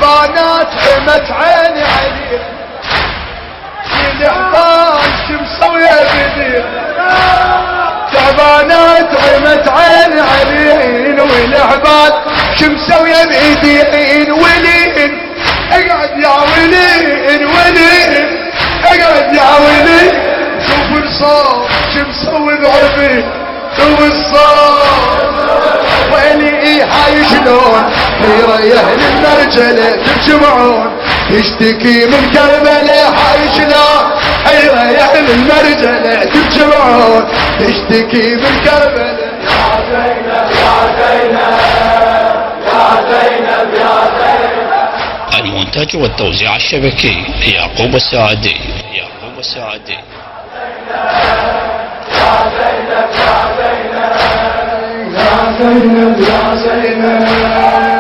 تعبانات عمت عيني عليه الإحضان شمسوية بدير تعبانات عمت عيني عليه والإحضان شمسوية بإيدين ولين اقعد يا ولين ولين اقعد يا ولين شوف الصوت شمسوي بعرفي شوف الصوت ويلي هاي شلون يريح للمرجلة تجمعون يشتكي من كربلة هاي شلون يريح للمرجلة تجمعون يشتكي من كربلة يا زينب يا زينب يا زينب يا زينب. المونتاج والتوزيع الشبكي يعقوب السعدي. يعقوب السعدي. يا زينب يا زينب يا زينب يا زينب